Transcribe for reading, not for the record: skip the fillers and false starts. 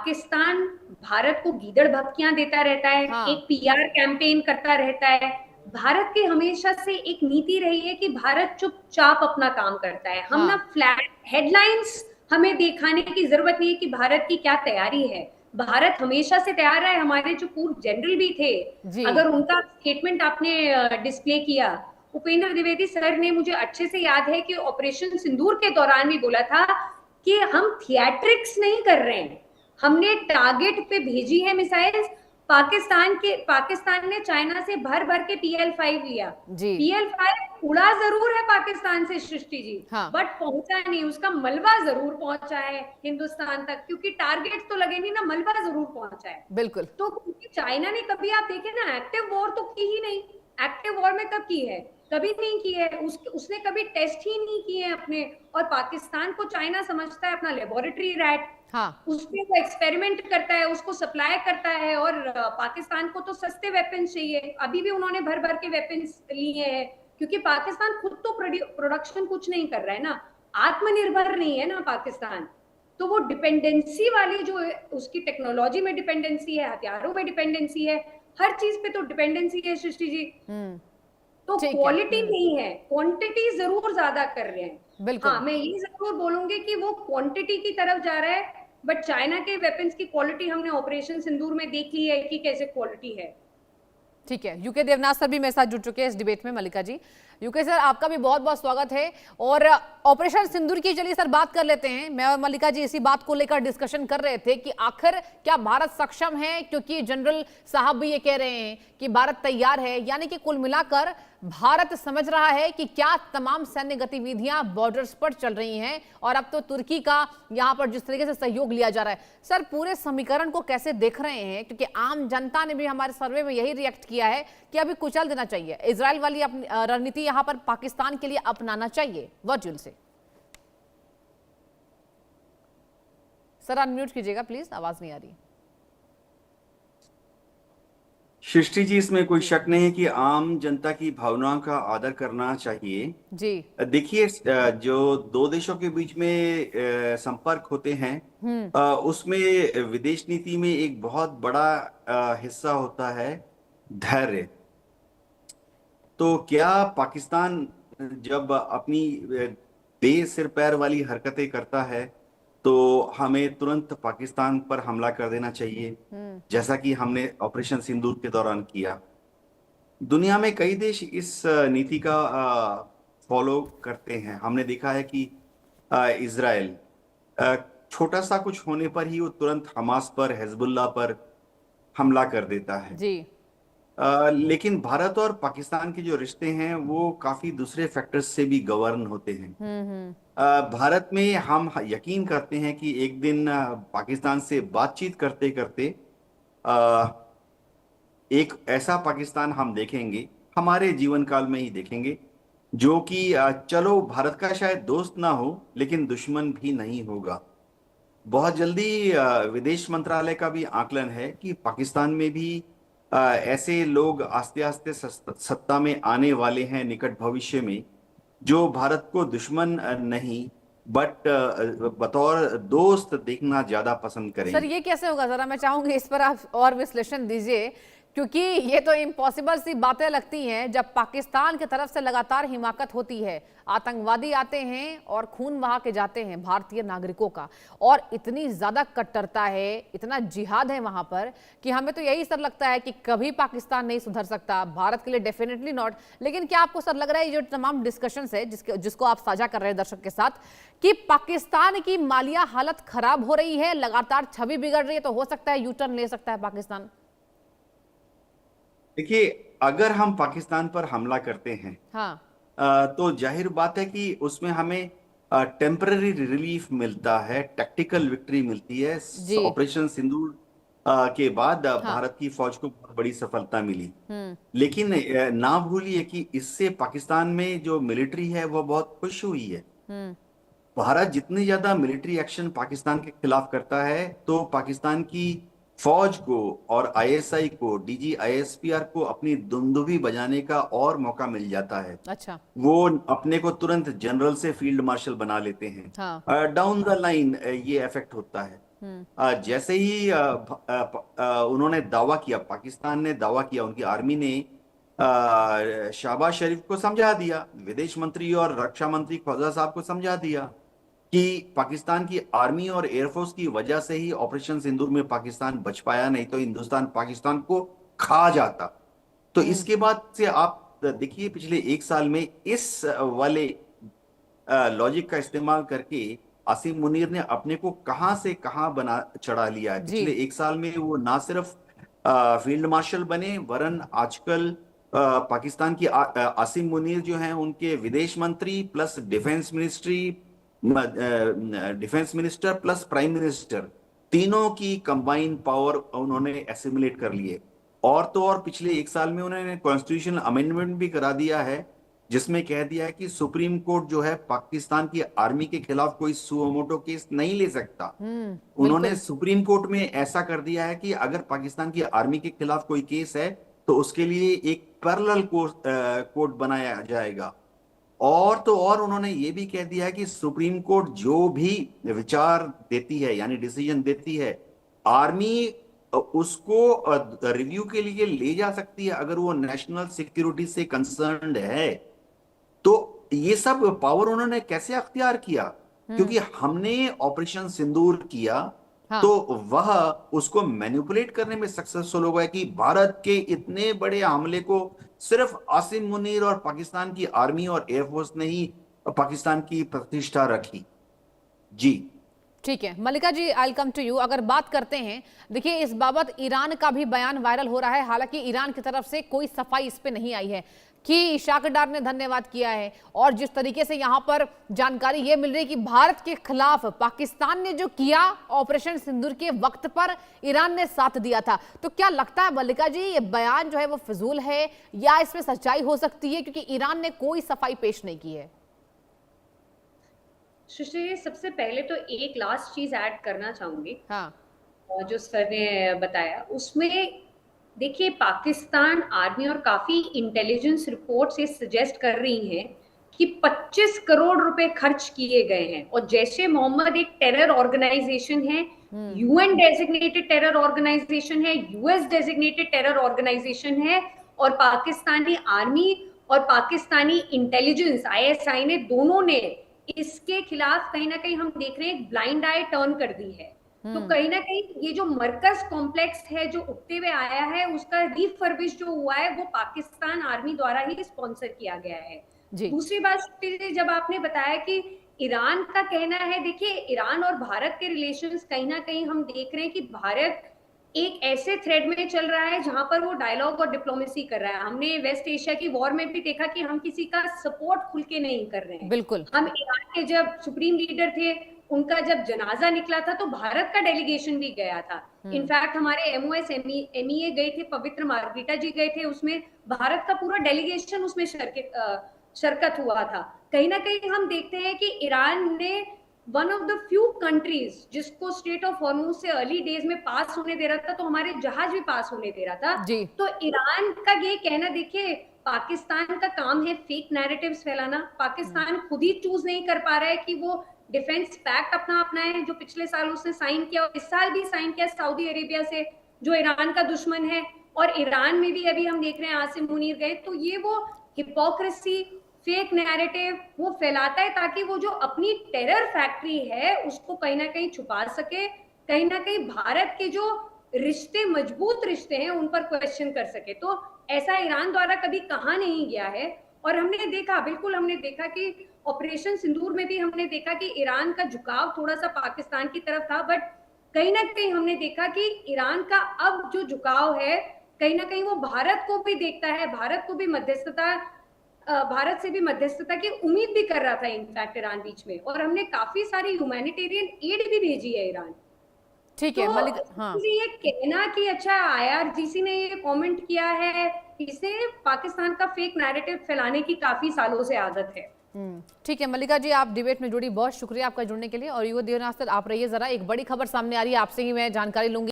पाकिस्तान भारत को गीदड़ भभकियां देता रहता है, हाँ। एक पीआर कैंपेन करता रहता है। भारत की हमेशा से एक नीति रही है कि भारत चुपचाप अपना काम करता है। हम ना हाँ। फ्लैट हेडलाइंस हमें दिखाने की जरूरत नहीं है कि भारत की क्या तैयारी है। भारत हमेशा से तैयार है। हमारे जो पूर्व जनरल भी थे, जी। अगर उनका स्टेटमेंट आपने डिस्प्ले किया, उपेंद्र द्विवेदी सर ने, मुझे अच्छे से याद है कि ऑपरेशन सिंदूर के दौरान भी बोला था कि हम थिएट्रिक्स नहीं कर रहे हैं, हमने टारगेट पे भेजी है मिसाइल्स। पाकिस्तान ने चाइना से भर भर के PL5 लिया। जी। PL5 उड़ा जरूर है पाकिस्तान से सृष्टि जी, हाँ। बट पहुंचा नहीं, उसका मलबा जरूर पहुंचा है हिंदुस्तान तक, क्योंकि टारगेट तो लगे नहीं ना, मलबा जरूर पहुंचा है। बिल्कुल। तो क्योंकि चाइना ने कभी, आप देखें ना, एक्टिव वॉर तो की ही नहीं। एक्टिव वॉर में कब की है? कभी नहीं की है। उसने कभी टेस्ट ही नहीं किए हैं अपने। और पाकिस्तान को चाइना समझता है अपना लेबोरेटरी रैट। हाँ। उसमें वो एक्सपेरिमेंट करता है, उसको सप्लाई करता है। और पाकिस्तान को तो सस्ते वेपन्स चाहिए। अभी भी उन्होंने भर भर के वेपन्स लिए हैं, क्योंकि पाकिस्तान खुद तो प्रोडक्शन कुछ नहीं कर रहा है ना, आत्मनिर्भर नहीं है ना पाकिस्तान। तो वो डिपेंडेंसी वाली जो है, उसकी टेक्नोलॉजी में डिपेंडेंसी है, हथियारों में डिपेंडेंसी है, हर चीज पे तो डिपेंडेंसी है सृष्टि जी। हम्म। तो ठीक है। क्वालिटी नहीं है, क्वांटिटी जरूर ज्यादा कर रहे हैं। हाँ, बिल्कुल। मैं ये जरूर बोलूंगी कि वो क्वांटिटी की तरफ जा रहा है, बट चाइना के वेपन्स की क्वालिटी हमने ऑपरेशन सिंदूर में देख ली है कि कैसे क्वालिटी है। ठीक है, यूके देवनाथ सर भी मेरे साथ जुड़ चुके हैं इस डिबेट में। मल्लिका जी, यूके सर आपका भी बहुत बहुत स्वागत है। और ऑपरेशन सिंदूर की चलिए सर बात कर लेते हैं। मैं और मल्लिका जी इसी बात को लेकर डिस्कशन कर रहे थे कि आखिर क्या भारत सक्षम है, क्योंकि जनरल साहब भी ये कह रहे हैं कि भारत तैयार है, यानी कि कुल मिलाकर भारत समझ रहा है कि क्या तमाम सैन्य गतिविधियां बॉर्डर्स पर चल रही हैं। और अब तो तुर्की का यहां पर जिस तरीके से सहयोग लिया जा रहा है, सर पूरे समीकरण को कैसे देख रहे हैं? क्योंकि आम जनता ने भी हमारे सर्वे में यही रिएक्ट किया है कि अभी कुचल देना चाहिए, इजराइल वाली अपनी रणनीति यहां पर पाकिस्तान के लिए अपनाना चाहिए वर्चुअल से। सर अनम्यूट कीजिएगा प्लीज, आवाज नहीं आ रही। सृष्टि जी, इसमें कोई जी। शक नहीं है कि आम जनता की भावनाओं का आदर करना चाहिए। जी। देखिए, जो दो देशों के बीच में संपर्क होते हैं, हम्म। उसमें विदेश नीति में एक बहुत बड़ा हिस्सा होता है धैर्य। तो क्या पाकिस्तान जब अपनी बे सिर पैर वाली हरकतें करता है, तो हमें तुरंत पाकिस्तान पर हमला कर देना चाहिए, हम्म। जैसा कि हमने ऑपरेशन सिंदूर के दौरान किया। दुनिया में कई देश इस नीति का फॉलो करते हैं। हमने देखा है कि इजराइल अ, छोटा सा कुछ होने पर ही वो तुरंत हमास पर, हिजबुल्लाह पर हमला कर देता है। जी। लेकिन भारत और पाकिस्तान के जो रिश्ते हैं वो काफी दूसरे फैक्टर्स से भी गवर्न होते हैं। हम्म। भारत में हम यकीन करते हैं कि एक दिन पाकिस्तान से बातचीत करते करते एक ऐसा पाकिस्तान हम देखेंगे, हमारे जीवन काल में ही देखेंगे, जो कि चलो भारत का शायद दोस्त ना हो, लेकिन दुश्मन भी नहीं होगा। बहुत जल्दी विदेश मंत्रालय का भी आकलन है कि पाकिस्तान में भी ऐसे लोग आस्ते आस्ते सत्ता में आने वाले हैं निकट भविष्य में, जो भारत को दुश्मन नहीं, बट बतौर दोस्त देखना ज्यादा पसंद सर करेंगे। ये कैसे होगा, जरा मैं चाहूंगी इस पर आप और विश्लेषण दीजिए, क्योंकि ये तो इम्पॉसिबल सी बातें लगती हैं जब पाकिस्तान की तरफ से लगातार हिमाकत होती है, आतंकवादी आते हैं और खून बहा के जाते हैं भारतीय नागरिकों का, और इतनी ज्यादा कट्टरता है, इतना जिहाद है वहां पर कि हमें तो यही सर लगता है कि कभी पाकिस्तान नहीं सुधर सकता, भारत के लिए डेफिनेटली नॉट। लेकिन क्या आपको सर लग रहा है ये जो तमाम डिस्कशन है जिसको आप साझा कर रहे हैं दर्शक के साथ, कि पाकिस्तान की मालिया हालत खराब हो रही है, लगातार छवि बिगड़ रही है, तो हो सकता है यू टर्न ले सकता है पाकिस्तान? देखिए, अगर हम पाकिस्तान पर हमला करते हैं, हाँ। तो जाहिर बात है कि उसमें हमें टेम्पररी रिलीफ मिलता है, टैक्टिकल विक्ट्री मिलती है। जी। ऑपरेशन सिंदूर के बाद हाँ। भारत की फौज को बहुत बड़ी सफलता मिली। हम्म। लेकिन ना भूलिए कि इससे पाकिस्तान में जो मिलिट्री है वो बहुत खुश हुई है। हम्म। भारत जितनी ज्यादा मिलिट्री एक्शन पाकिस्तान के खिलाफ करता है, तो पाकिस्तान की फौज को और आईएसआई को, डीजी आईएसपीआर को अपनी दुंदुभी बजाने का और मौका मिल जाता है। अच्छा। वो अपने को तुरंत जनरल से फील्ड मार्शल बना लेते हाँ। हैं। डाउन द लाइन ये इफेक्ट होता है। जैसे ही उन्होंने दावा किया, पाकिस्तान ने दावा किया, उनकी आर्मी ने शहबाज शरीफ को समझा दिया, विदेश मंत्री और रक्षा मंत्री ख्वाजा साहब को समझा दिया कि पाकिस्तान की आर्मी और एयरफोर्स की वजह से ही ऑपरेशन सिंदूर में पाकिस्तान बच पाया, नहीं तो हिंदुस्तान पाकिस्तान को खा जाता। तो इसके बाद से आप देखिए पिछले एक साल में इस वाले लॉजिक का इस्तेमाल करके आसिम मुनीर ने अपने को कहां से कहां बना चढ़ा लिया है। पिछले एक साल में वो ना सिर्फ फील्ड मार्शल बने, वरन आजकल पाकिस्तान की आसिम मुनीर जो हैं उनके विदेश मंत्री plus defence minister plus prime minister, तीनों की कंबाइन पावर उन्होंने एसिमुलेट कर लिए। और तो और पिछले एक साल में उन्होंने कॉन्स्टिट्यूशनल अमेंडमेंट भी करा दिया है, जिसमें कह दिया है कि सुप्रीम कोर्ट जो है पाकिस्तान की आर्मी के खिलाफ कोई सुमोटो केस नहीं ले सकता। उन्होंने सुप्रीम कोर्ट में ऐसा कर दिया है कि अगर पाकिस्तान की आर्मी के खिलाफ कोई केस है तो उसके लिए एक पैरेलल कोर्ट बनाया जाएगा। और तो और उन्होंने ये भी कह दिया है कि सुप्रीम कोर्ट जो भी विचार देती है यानी डिसीजन देती है, आर्मी उसको रिव्यू के लिए ले जा सकती है अगर वो नेशनल सिक्योरिटी से कंसर्न्ड है। तो ये सब पावर उन्होंने कैसे अख्तियार किया? क्योंकि हमने ऑपरेशन सिंदूर किया, हाँ। तो वह उसको मैनिपुलेट करने में सक्सेसफुल हो गया कि भारत के इतने बड़े हमले को सिर्फ आसिम मुनीर और पाकिस्तान की आर्मी और एयरफोर्स ने ही पाकिस्तान की प्रतिष्ठा रखी। जी ठीक है मल्लिका जी, आई कम टू यू। अगर बात करते हैं, देखिए इस बाबत ईरान का भी बयान वायरल हो रहा है, हालांकि ईरान की तरफ से कोई सफाई इस पे नहीं आई है कि इशाक डार ने धन्यवाद किया है। और जिस तरीके से यहां पर जानकारी ये मिल रही है कि भारत के खिलाफ पाकिस्तान ने जो किया ऑपरेशन सिंदूर के वक्त पर ईरान ने साथ दिया था, तो क्या लगता है मल्लिका जी ये बयान जो है वो फिजूल है या इसमें सच्चाई हो सकती है, क्योंकि ईरान ने कोई सफाई पेश नहीं की है? सुश्री, सबसे पहले तो एक लास्ट चीज ऐड करना चाहूंगी। हाँ। जो सर ने बताया उसमें देखिए, पाकिस्तान आर्मी और काफी इंटेलिजेंस रिपोर्ट्स ये सजेस्ट कर रही हैं कि 25 करोड़ रुपए खर्च किए गए हैं। और जैशे मोहम्मद एक टेरर ऑर्गेनाइजेशन है, यूएन डेजिग्नेटेड टेरर ऑर्गेनाइजेशन है, यूएस डेजिग्नेटेड टेरर ऑर्गेनाइजेशन है, और पाकिस्तानी आर्मी और पाकिस्तानी इंटेलिजेंस आईएसआई ने दोनों ने इसके खिलाफ कहीं ना कहीं हम देख रहे हैं एक ब्लाइंड आई टर्न कर दी है। तो कहीं ना कहीं ये जो मरकज कॉम्प्लेक्स है जो उठते हुए आया है, उसका रिफर्बिश जो हुआ है वो पाकिस्तान आर्मी द्वारा ही स्पॉन्सर किया गया है। दूसरी बात, जब आपने बताया कि ईरान का कहना है, देखिए ईरान और भारत के रिलेशंस कहीं ना कहीं हम देख रहे हैं कि भारत एक ऐसे थ्रेड में चल रहा है जहां पर वो डायलॉग और डिप्लोमेसी कर रहा है। हमने वेस्ट एशिया की वॉर में भी देखा कि हम किसी का सपोर्ट खुल के नहीं कर रहे हैं। बिल्कुल। हम ईरान के जब सुप्रीम लीडर थे, उनका जब जनाजा निकला था तो भारत का डेलीगेशन भी गया था। इनफैक्ट हमारे एमओएस एमईए गए थे, पवित्र मार्गरीटा जी गए थे, उसमें भारत का पूरा डेलीगेशन उसमें शिरकत हुआ था। कहीं ना कहीं हम देखते हैं कि ईरान ने one of the few countries जिसको स्ट्रेट ऑफ हॉर्मुज से अर्ली डेज में पास होने दे रहा था, तो हमारे जहाज भी पास होने दे रहा था। तो ईरान का ये कहना, देखिए पाकिस्तान का काम है फेक नैरेटिव्स फैलाना। पाकिस्तान खुद ही चूज नहीं कर पा रहा है कि वो डिफेंस पैक्ट अपना है जो पिछले साल उसने साइन किया और इस साल भी साइन किया सऊदी अरेबिया से, जो ईरान का दुश्मन है। और ईरान में भी अभी हम देख रहे हैं आसिम मुनीर गए, तो ये वो हिपोक्रेसी, फेक नैरेटिव वो फैलाता है ताकि वो जो अपनी टेरर फैक्ट्री है उसको कहीं ना कहीं छुपा सके, कहीं ना कहीं भारत के जो रिश्ते, मजबूत रिश्ते हैं, उन पर क्वेश्चन कर सके। तो ऐसा ईरान द्वारा कभी कहा नहीं गया है। और हमने देखा, बिल्कुल हमने देखा कि ऑपरेशन सिंदूर में भी हमने देखा कि ईरान का झुकाव थोड़ा सा पाकिस्तान की तरफ था, बट कहीं ना कहीं हमने देखा कि ईरान का अब जो झुकाव है कहीं ना कहीं वो भारत को भी देखता है, भारत को भी भारत से भी मध्यस्थता की उम्मीद भी कर रहा था इनफैक्ट ईरान बीच में। और हमने काफी सारी ह्यूमैनिटेरियन एड भी भेजी है ईरान। ठीक है मलिक, हाँ। ये कहना कि अच्छा आईआरजीसी ने ये कमेंट किया है, इसे पाकिस्तान का फेक नैरेटिव फैलाने की काफी सालों से आदत है। ठीक है मल्लिका जी, आप डिबेट में जुड़ी, बहुत शुक्रिया आपका जुड़ने के लिए। और युवा देवनाथ, आप रहिए जरा, एक बड़ी खबर सामने आ रही है, आपसे ही मैं जानकारी लूंगी।